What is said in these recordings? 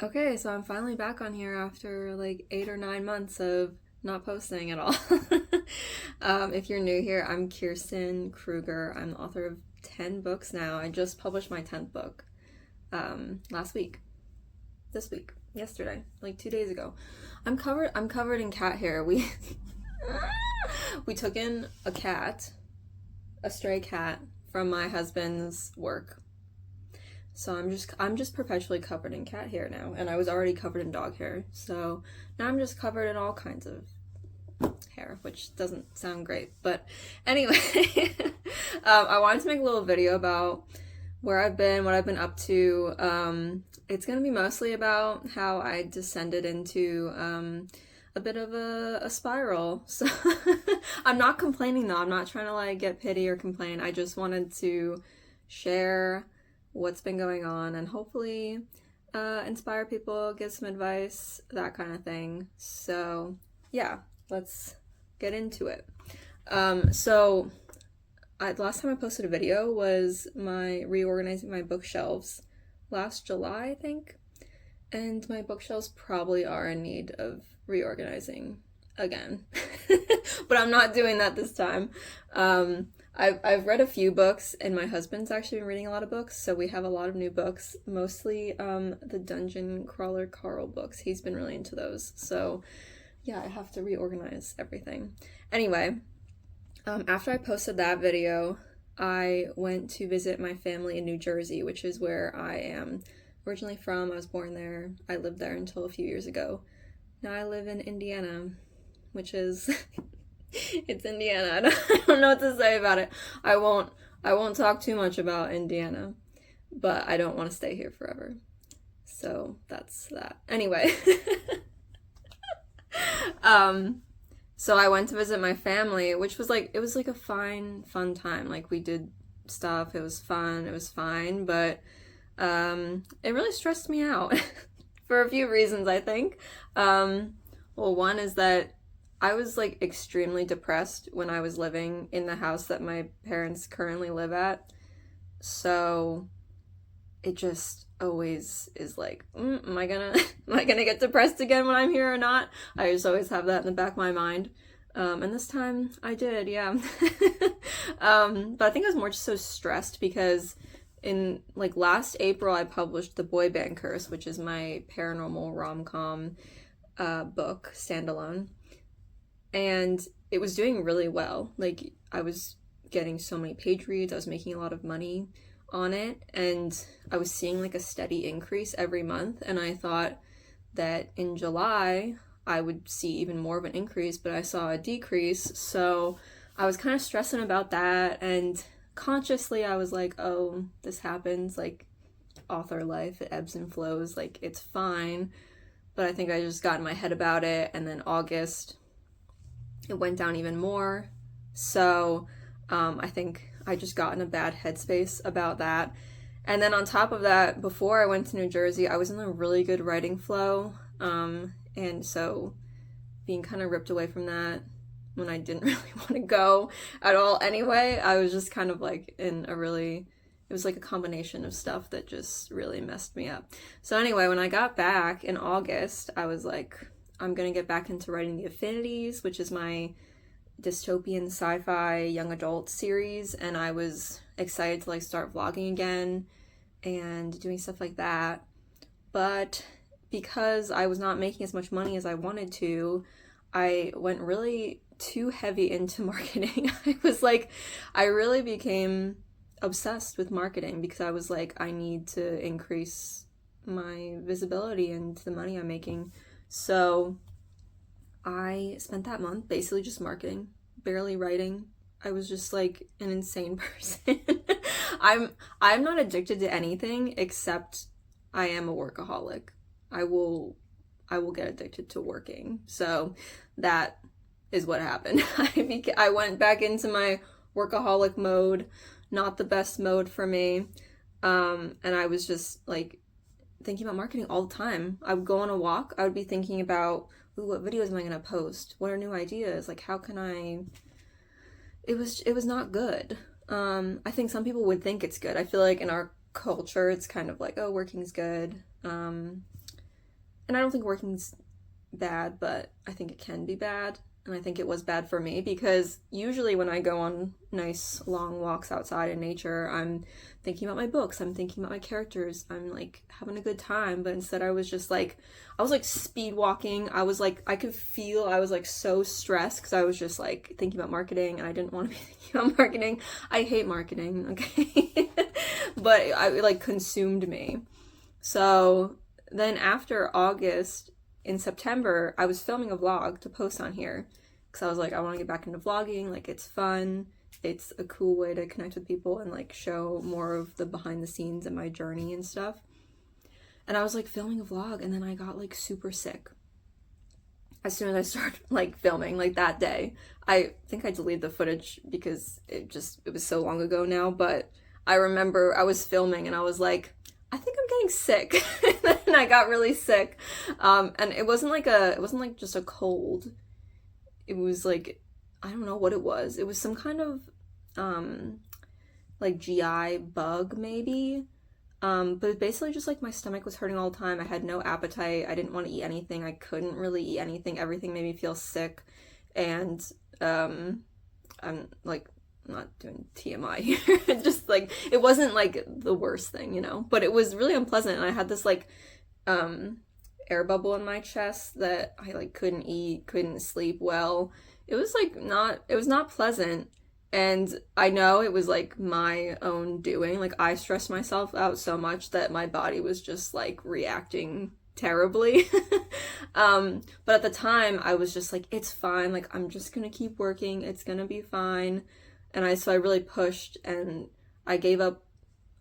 Okay, so I'm finally back on here after like 8 or 9 months of not posting at all. If you're new here, I'm Kirsten Kruger. I'm the author of 10 books now. I just published my 10th book last week, this week, yesterday, like 2 days ago. I'm covered in cat hair. We took in a stray cat from my husband's work. So I'm just perpetually covered in cat hair now, and I was already covered in dog hair. So now I'm just covered in all kinds of hair, which doesn't sound great. But anyway, I wanted to make a little video about where I've been, what I've been up to. It's gonna be mostly about how I descended into a bit of a spiral. So I'm not complaining though. I'm not trying to like get pity or complain. I just wanted to share what's been going on and hopefully inspire people, give some advice, that kind of thing. So yeah, let's get into it. Last time I posted a video was my reorganizing my bookshelves last July, I think, and my bookshelves probably are in need of reorganizing again. But I'm not doing that this time. I've read a few books, and my husband's actually been reading a lot of books, so we have a lot of new books, mostly the Dungeon Crawler Carl books. He's been really into those, so yeah, I have to reorganize everything. Anyway, after I posted that video, I went to visit my family in New Jersey, which is where I am originally from. I was born there. I lived there until a few years ago. Now I live in Indiana, which is it's Indiana. I don't know what to say about it. I won't talk too much about Indiana, but I don't want to stay here forever. So that's that. Anyway, so I went to visit my family, which was like, it was like a fun time. Like we did stuff. It was fun. It was fine, but it really stressed me out for a few reasons, I think. Well, one is that I was like extremely depressed when I was living in the house that my parents currently live at. So it just always is like, am I gonna am I gonna get depressed again when I'm here or not? I just always have that in the back of my mind. And this time I did, yeah. But I think I was more just so stressed because in like last April I published The Boy Band Curse, which is my paranormal rom-com book, standalone. And it was doing really well. Like I was getting so many page reads, I was making a lot of money on it, and I was seeing like a steady increase every month, and I thought that in July I would see even more of an increase, but I saw a decrease. So I was kind of stressing about that, and consciously I was like, oh, this happens, like author life, it ebbs and flows, like it's fine. But I think I just got in my head about it, and then August it went down even more. So I think I just got in a bad headspace about that. And then on top of that, before I went to New Jersey, I was in a really good writing flow. And so being kind of ripped away from that when I didn't really want to go at all anyway, I was just kind of like in a really, it was like a combination of stuff that just really messed me up. So anyway, when I got back in August, I was like, I'm gonna get back into writing The Affinities, which is my dystopian sci-fi young adult series, and I was excited to like start vlogging again and doing stuff like that. But because I was not making as much money as I wanted to, I went really too heavy into marketing. I really became obsessed with marketing because I was like, I need to increase my visibility and the money I'm making. So I spent that month basically just marketing, barely writing. I was just like an insane person. I'm not addicted to anything except I am a workaholic. I will get addicted to working. So that is what happened. I went back into my workaholic mode, not the best mode for me. And I was just like thinking about marketing all the time. I would go on a walk, I would be thinking about, ooh, what videos am I gonna post? What are new ideas? Like how can I it was not good. I think some people would think it's good. I feel like in our culture it's kind of like, oh, working's good. And I don't think working's bad, but I think it can be bad. And I think it was bad for me because usually when I go on nice long walks outside in nature, I'm thinking about my books, I'm thinking about my characters, I'm like having a good time. But instead I was just like, I was like speed walking. I was like, I could feel I was like so stressed because I was just like thinking about marketing and I didn't want to be thinking about marketing. I hate marketing, okay? But it like consumed me. So then after August, in September, I was filming a vlog to post on here because I was like, I want to get back into vlogging. Like, it's fun. It's a cool way to connect with people and like show more of the behind the scenes and my journey and stuff. And I was like filming a vlog, and then I got like super sick as soon as I started like filming, like that day. I think I deleted the footage because it was so long ago now, but I remember I was filming and I was like, I think I'm getting sick. And I got really sick. And it wasn't like just a cold. It was like, I don't know what it was. It was some kind of like GI bug maybe. But basically just like my stomach was hurting all the time. I had no appetite. I didn't want to eat anything. I couldn't really eat anything. Everything made me feel sick. And I'm like not doing TMI here. Just like, it wasn't like the worst thing, you know, but it was really unpleasant. And I had this like air bubble in my chest that I like couldn't eat, couldn't sleep well. It was not pleasant. And I know it was like my own doing. Like, I stressed myself out so much that my body was just like reacting terribly. But at the time I was just like, it's fine. Like, I'm just gonna keep working. It's gonna be fine. And so I really pushed, and I gave up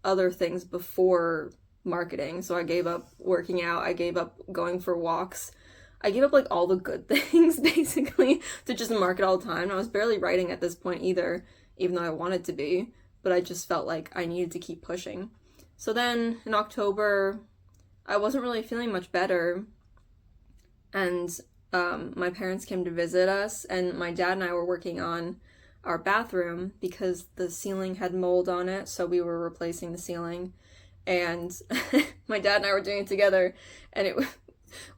other things before marketing. So I gave up working out. I gave up going for walks. I gave up like all the good things basically to just market all the time. And I was barely writing at this point either, even though I wanted to be, but I just felt like I needed to keep pushing. So then in October, I wasn't really feeling much better. And my parents came to visit us, and my dad and I were working on our bathroom because the ceiling had mold on it, so we were replacing the ceiling. And my dad and I were doing it together, and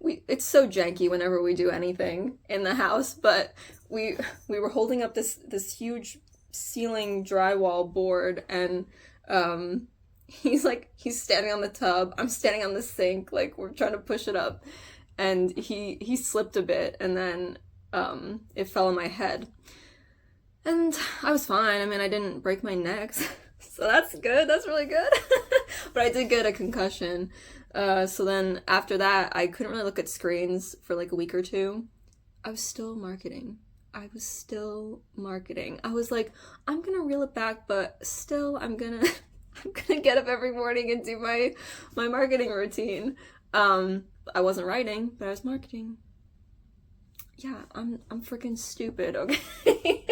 it's so janky whenever we do anything in the house, but we were holding up this huge ceiling drywall board, and he's standing on the tub, I'm standing on the sink, like we're trying to push it up, and he slipped a bit, and then it fell on my head. And I was fine. I mean, I didn't break my neck, so that's good. That's really good. But I did get a concussion. So then after that, I couldn't really look at screens for like a week or two. I was still marketing. I was like, I'm gonna reel it back, but still I'm gonna get up every morning and do my marketing routine. I wasn't writing, but I was marketing. Yeah, I'm freaking stupid, okay?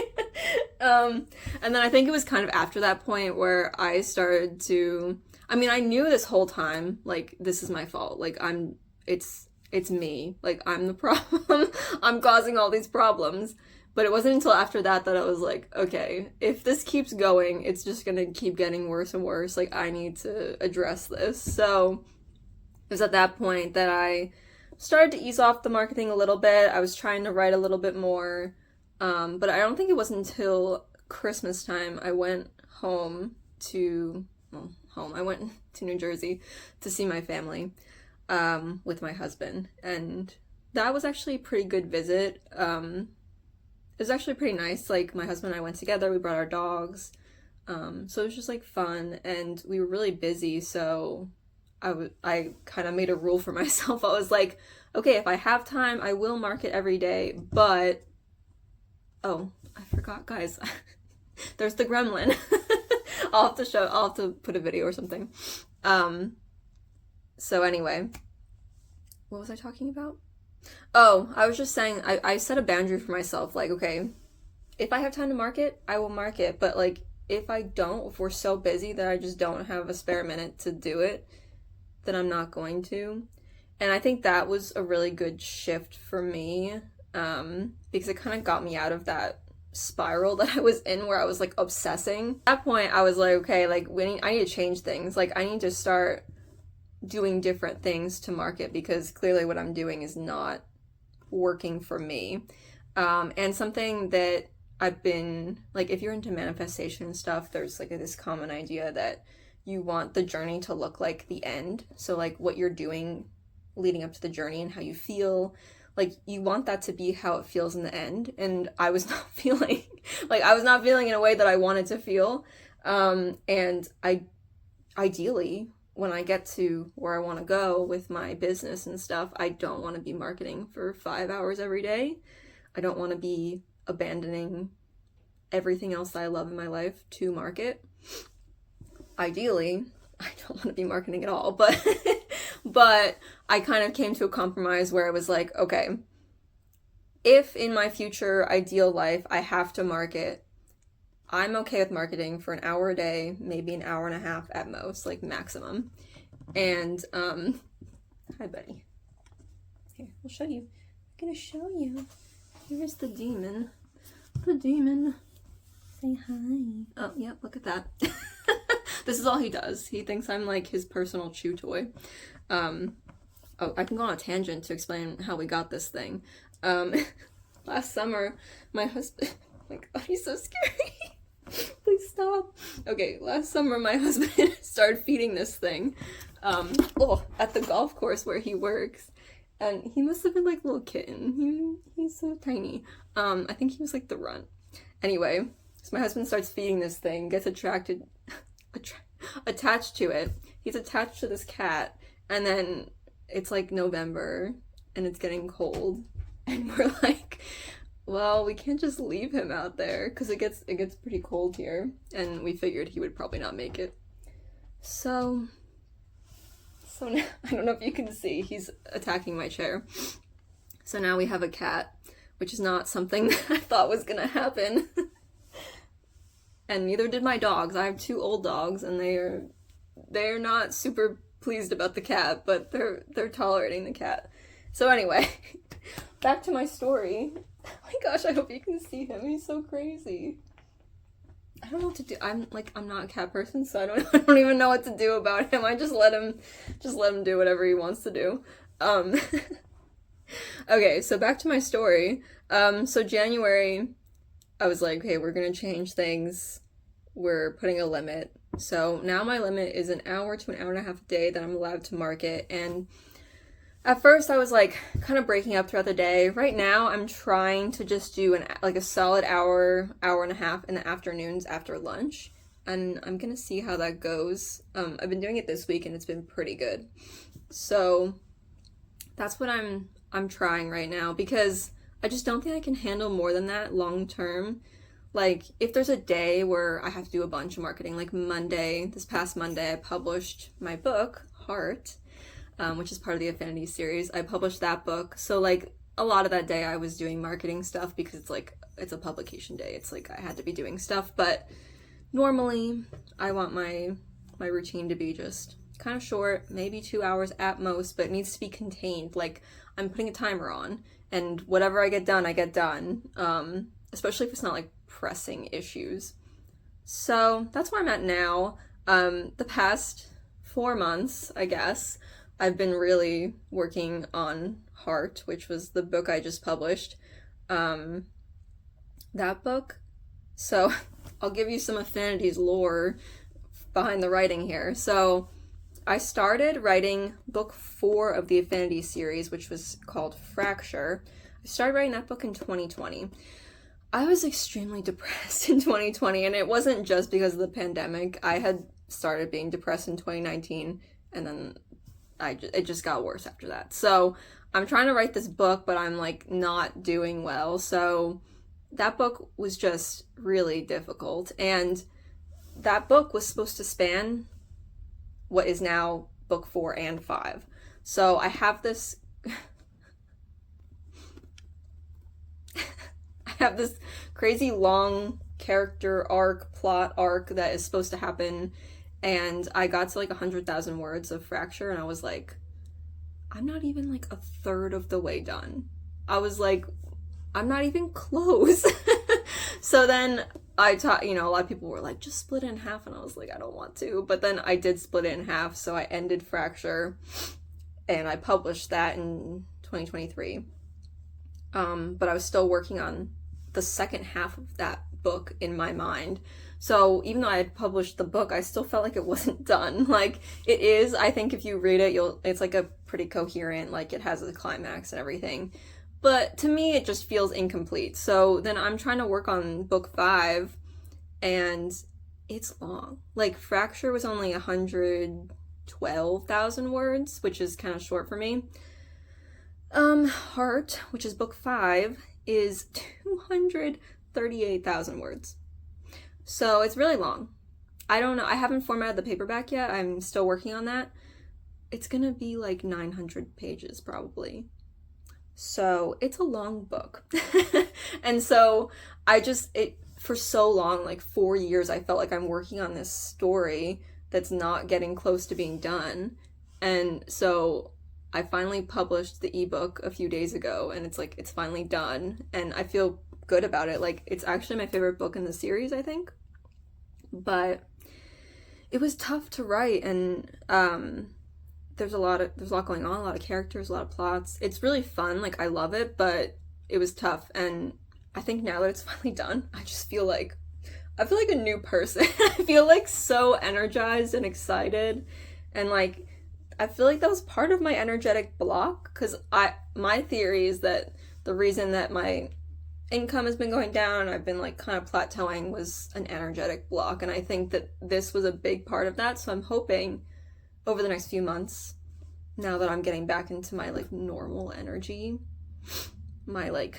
And then I think it was kind of after that point where I started to, I mean, I knew this whole time, like, this is my fault. Like, it's me. Like, I'm the problem. I'm causing all these problems. But it wasn't until after that I was like, okay, if this keeps going, it's just gonna keep getting worse and worse. Like, I need to address this. So it was at that point that I started to ease off the marketing a little bit. I was trying to write a little bit more. But I don't think it was until Christmas time I went I went to New Jersey to see my family with my husband. And that was actually a pretty good visit. It was actually pretty nice. Like, my husband and I went together, we brought our dogs. So it was just like fun, and we were really busy, so I kind of made a rule for myself. I was like, okay, if I have time, I will market every day, but oh, I forgot, guys. There's the gremlin. I'll have to put a video or something. So anyway, what was I talking about? Oh, I was just saying, I set a boundary for myself, like, okay, if I have time to market, I will market, but like, if I don't, if we're so busy that I just don't have a spare minute to do it, then I'm not going to. And I think that was a really good shift for me, because it kind of got me out of that spiral that I was in where I was like obsessing. At that point, I was like, okay, like I need to change things. Like, I need to start doing different things to market because clearly what I'm doing is not working for me. And something that I've been, like, if you're into manifestation and stuff, there's like this common idea that you want the journey to look like the end. So like what you're doing leading up to the journey and how you feel, like you want that to be how it feels in the end. And I was not feeling in a way that I wanted to feel. And I ideally, when I get to where I want to go with my business and stuff, I don't want to be marketing for 5 hours every day. I don't want to be abandoning everything else that I love in my life to market. Ideally, I don't want to be marketing at all, but but I kind of came to a compromise where I was like, okay, if in my future ideal life I have to market, I'm okay with marketing for an hour a day, maybe an hour and a half at most, like maximum. And hi buddy. Here, I'll show you. I'm gonna show you. Here's the demon. The demon. Say hi. Oh, yeah, look at that. This is all he does. He thinks I'm like his personal chew toy. Oh, I can go on a tangent to explain how we got this thing. Last summer, my husband, oh my god, he's so scary. Please stop. Okay, last summer my husband started feeding this thing at the golf course where he works. And he must have been like a little kitten. He's so tiny. I think he was like the runt. Anyway, so my husband starts feeding this thing, gets attached to it. He's attached to this cat, and then it's like November, and it's getting cold, and we're like, well, we can't just leave him out there because it gets pretty cold here, and we figured he would probably not make it. So now, I don't know if you can see, he's attacking my chair. So now we have a cat, which is not something that I thought was gonna happen. And neither did my dogs. I have 2 old dogs, and they're not super pleased about the cat, but they're tolerating the cat. So anyway, back to my story. Oh my gosh, I hope you can see him. He's so crazy. I don't know what to do. I'm not a cat person, so I don't even know what to do about him. I just let him do whatever he wants to do. Okay, so back to my story. So January, I was like, okay, we're gonna change things. We're putting a limit. So now my limit is an hour to an hour and a half a day that I'm allowed to market. And at first I was like kind of breaking up throughout the day. Right now I'm trying to just do a solid hour and a half in the afternoons after lunch. And I'm gonna see how that goes. I've been doing it this week and it's been pretty good. So that's what I'm trying right now, because I just don't think I can handle more than that long term. Like, if there's a day where I have to do a bunch of marketing, like this past Monday, I published my book, Heart, which is part of the Affinity series. I published that book. So, like, a lot of that day I was doing marketing stuff because it's a publication day. It's like I had to be doing stuff. But normally, I want my routine to be just kind of short, maybe 2 hours at most, but it needs to be contained. Like, I'm putting a timer on, and whatever I get done, especially if it's not like pressing issues. So that's where I'm at now. The past 4 months, I guess, I've been really working on Heart, which was the book I just published. That book. So I'll give you some Affinities lore behind the writing here. So I started writing book 4 of the Affinity series, which was called Fracture. I started writing that book in 2020. I was extremely depressed in 2020, and it wasn't just because of the pandemic. I had started being depressed in 2019, and then it just got worse after that. So I'm trying to write this book, but I'm like not doing well. So that book was just really difficult, and that book was supposed to span what is now book 4 and 5. So I have this crazy long plot arc that is supposed to happen, and I got to like 100,000 words of Fracture, and I was like, I'm not even like a third of the way done. I was like, I'm not even close. So then I taught, you know, a lot of people were like, just split it in half, and I was like, I don't want to. But then I did split it in half, so I ended Fracture, and I published that in 2023. But I was still working on the second half of that book in my mind. So even though I had published the book, I still felt like it wasn't done. Like, it is, I think if you read it, it's like a pretty coherent, like it has a climax and everything. But to me, it just feels incomplete. So then I'm trying to work on book 5, and it's long. Like, Fracture was only 112,000 words, which is kind of short for me. Heart, which is book 5, is 238,000 words. So it's really long. I don't know. I haven't formatted the paperback yet. I'm still working on that. It's gonna be like 900 pages probably. So it's a long book. And so for so long, like 4 years, I felt like I'm working on this story that's not getting close to being done. And so I finally published the ebook a few days ago, and it's finally done, and I feel good about it. Like, it's actually my favorite book in the series, I think. But it was tough to write, and there's a lot going on, a lot of characters, a lot of plots. It's really fun, like I love it, but it was tough. And I think now that it's finally done, I feel like a new person. I feel like so energized and excited, and like I feel like that was part of my energetic block, because my theory is that the reason that my income has been going down and I've been like kind of plateauing was an energetic block, and I think that this was a big part of that. So I'm hoping over the next few months, now that I'm getting back into my like normal energy, my like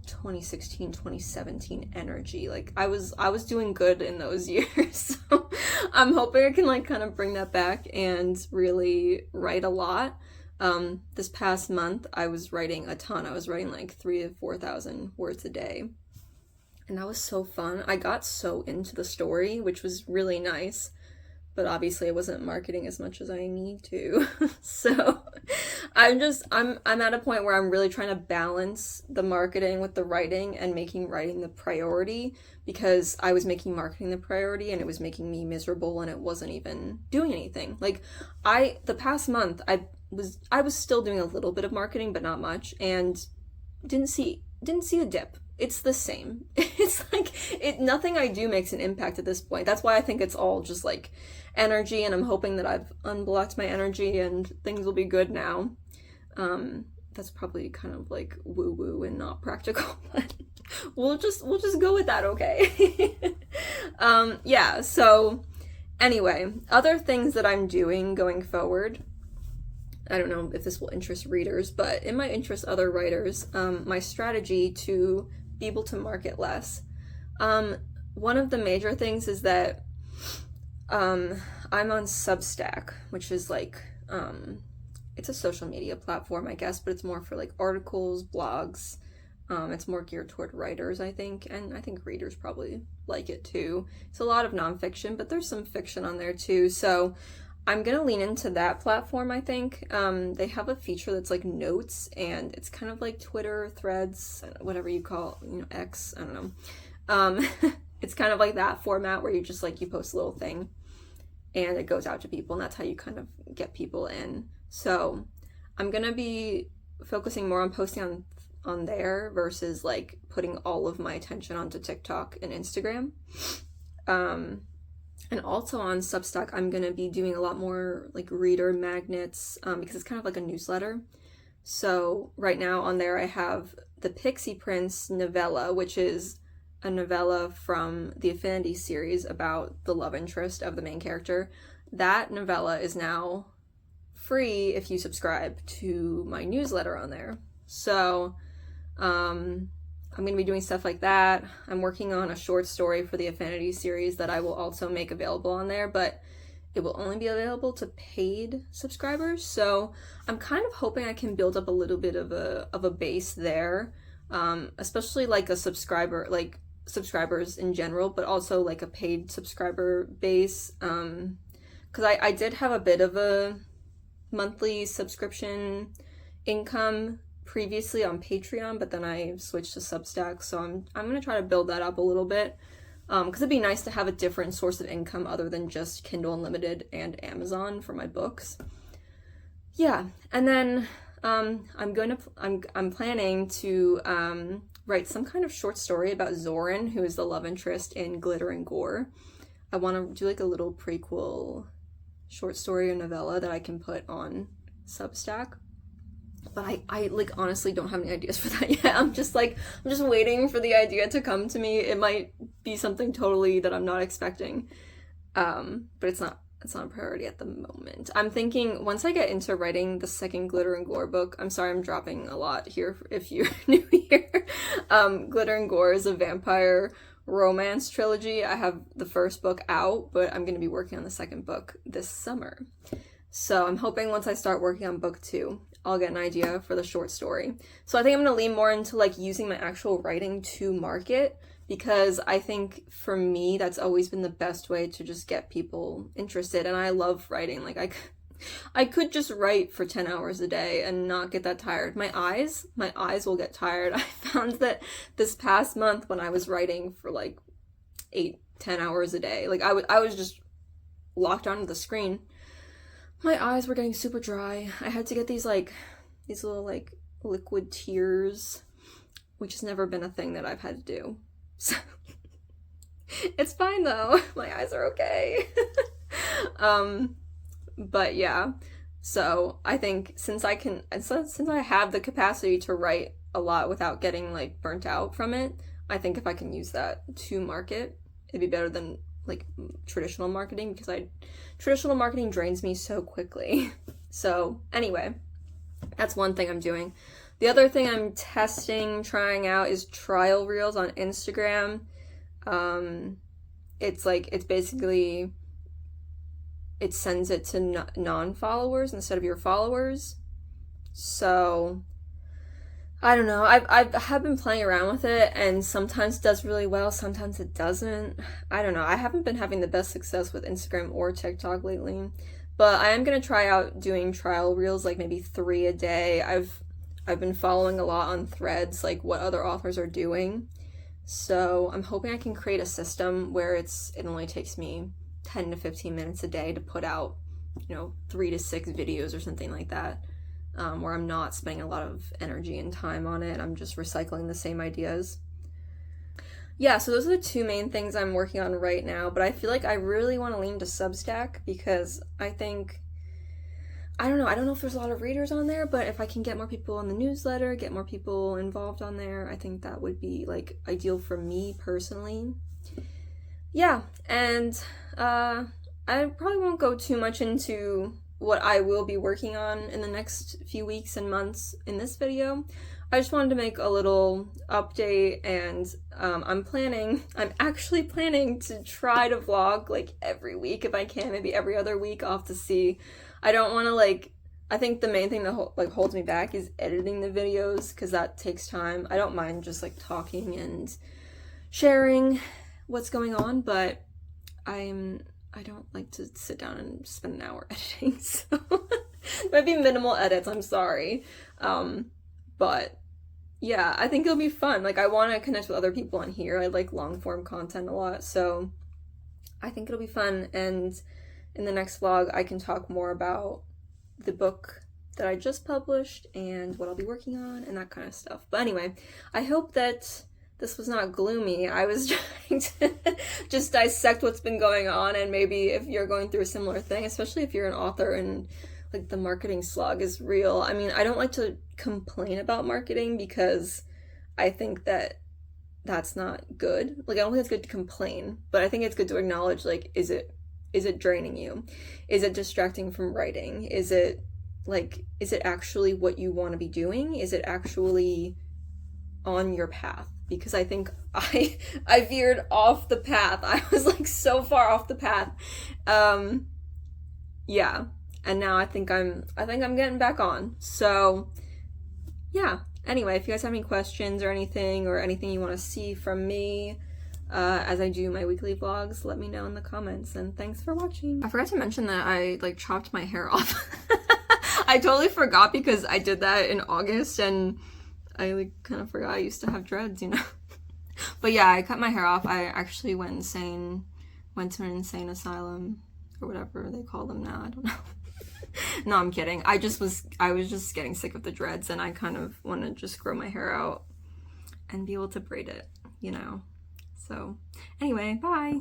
2016, 2017 energy, like I was doing good in those years. So I'm hoping I can like kind of bring that back and really write a lot. This past month I was writing a ton. I was writing like 3,000 to 4,000 words a day, and that was so fun. I got so into the story, which was really nice, but obviously I wasn't marketing as much as I need to. So I'm at a point where I'm really trying to balance the marketing with the writing, and making writing the priority, because I was making marketing the priority and it was making me miserable, and it wasn't even doing anything. Like, the past month I was still doing a little bit of marketing, but not much, and didn't see a dip. It's the same. It's like nothing I do makes an impact at this point. That's why I think it's all just like energy, and I'm hoping that I've unblocked my energy and things will be good now. That's probably kind of like woo-woo and not practical, but we'll just go with that, okay? Yeah, so anyway, other things that I'm doing going forward, I don't know if this will interest readers, but it might interest other writers. My strategy to be able to market less. One of the major things is that I'm on Substack, which is like, it's a social media platform, I guess, but it's more for like articles, blogs. It's more geared toward writers, I think, and I think readers probably like it too. It's a lot of nonfiction, but there's some fiction on there too. So I'm gonna lean into that platform, I think. They have a feature that's like notes, and it's kind of like Twitter, Threads, whatever you call, X, I don't know. It's kind of like that format where you just like, you post a little thing and it goes out to people, and that's how you kind of get people in. So I'm gonna be focusing more on posting on there versus like putting all of my attention onto TikTok and Instagram. And also on Substack, I'm going to be doing a lot more like reader magnets, because it's kind of like a newsletter. So right now on there, I have the Pixie Prince novella, which is a novella from the Affinity series about the love interest of the main character. That novella is now free if you subscribe to my newsletter on there. So I'm going to be doing stuff like that. I'm working on a short story for the Affinity series that I will also make available on there, but it will only be available to paid subscribers. So I'm kind of hoping I can build up a little bit of a base there, especially like a subscriber, like subscribers in general, but also like a paid subscriber base. Because I did have a bit of a monthly subscription income previously on Patreon, but then I switched to Substack, so I'm gonna try to build that up a little bit. because it'd be nice to have a different source of income other than just Kindle Unlimited and Amazon for my books. Yeah, and then I'm planning to write some kind of short story about Zoran, who is the love interest in Glitter and Gore. I want to do like a little prequel short story or novella that I can put on Substack. But I like honestly don't have any ideas for that yet. I'm just waiting for the idea to come to me. It might be something totally that I'm not expecting. But it's not a priority at the moment. I'm thinking once I get into writing the second Glitter and Gore book, I'm sorry I'm dropping a lot here if you're new here. Glitter and Gore is a vampire romance trilogy. I have the first book out, but I'm going to be working on the second book this summer. So I'm hoping once I start working on book 2, I'll get an idea for the short story. So I think I'm going to lean more into like using my actual writing to market, because I think for me that's always been the best way to just get people interested. And I love writing. Like I could just write for 10 hours a day and not get that tired. My eyes will get tired. I found that this past month when I was writing for like 8-10 hours a day, like I was just locked onto the screen. My eyes were getting super dry. I had to get these little like liquid tears, which has never been a thing that I've had to do. So it's fine though. My eyes are okay. But yeah. So I think since I have the capacity to write a lot without getting like burnt out from it, I think if I can use that to market, it'd be better than like traditional marketing, because traditional marketing drains me so quickly. So anyway, that's one thing I'm doing. The other thing I'm trying out is trial reels on Instagram. It's basically, it sends it to non-followers instead of your followers. So I don't know. I have been playing around with it, and sometimes it does really well, sometimes it doesn't. I don't know. I haven't been having the best success with Instagram or TikTok lately, but I am gonna try out doing trial reels, like maybe 3 a day. I've been following a lot on Threads, like what other authors are doing. So I'm hoping I can create a system where it only takes me 10 to 15 minutes a day to put out, 3 to 6 videos or something like that. Where I'm not spending a lot of energy and time on it. I'm just recycling the same ideas. Yeah, so those are the 2 main things I'm working on right now, but I feel like I really want to lean to Substack, because I don't know if there's a lot of readers on there, but if I can get more people on the newsletter, get more people involved on there, I think that would be like ideal for me personally. Yeah, and I probably won't go too much into what I will be working on in the next few weeks and months in this video. I just wanted to make a little update, and I'm actually planning to try to vlog like every week if I can, maybe every other week. I'll have to see. I don't want to I think the main thing that holds me back is editing the videos, because that takes time. I don't mind just like talking and sharing what's going on, but I don't like to sit down and spend an hour editing, so it might be minimal edits, I'm sorry. But yeah, I think it'll be fun. Like, I want to connect with other people on here. I like long form content a lot, so I think it'll be fun. And in the next vlog, I can talk more about the book that I just published and what I'll be working on and that kind of stuff. But anyway, I hope that this was not gloomy. I was trying to just dissect what's been going on, and maybe if you're going through a similar thing, especially if you're an author and like the marketing slog is real. I mean, I don't like to complain about marketing, because I think that that's not good. Like, I don't think it's good to complain, but I think it's good to acknowledge, like, is it draining you? Is it distracting from writing? Is it actually what you want to be doing? Is it actually on your path? Because I think I veered off the path. I was like so far off the path. Yeah. And now I think I'm getting back on. So yeah. Anyway, if you guys have any questions or anything you want to see from me as I do my weekly vlogs, let me know in the comments, and thanks for watching. I forgot to mention that I chopped my hair off. I totally forgot, because I did that in August, and I kind of forgot I used to have dreads, But yeah, I cut my hair off. I actually went insane, went to an insane asylum or whatever they call them now. I don't know. No, I'm kidding. I was just getting sick of the dreads, and I kind of want to just grow my hair out and be able to braid it, you know. So anyway, bye.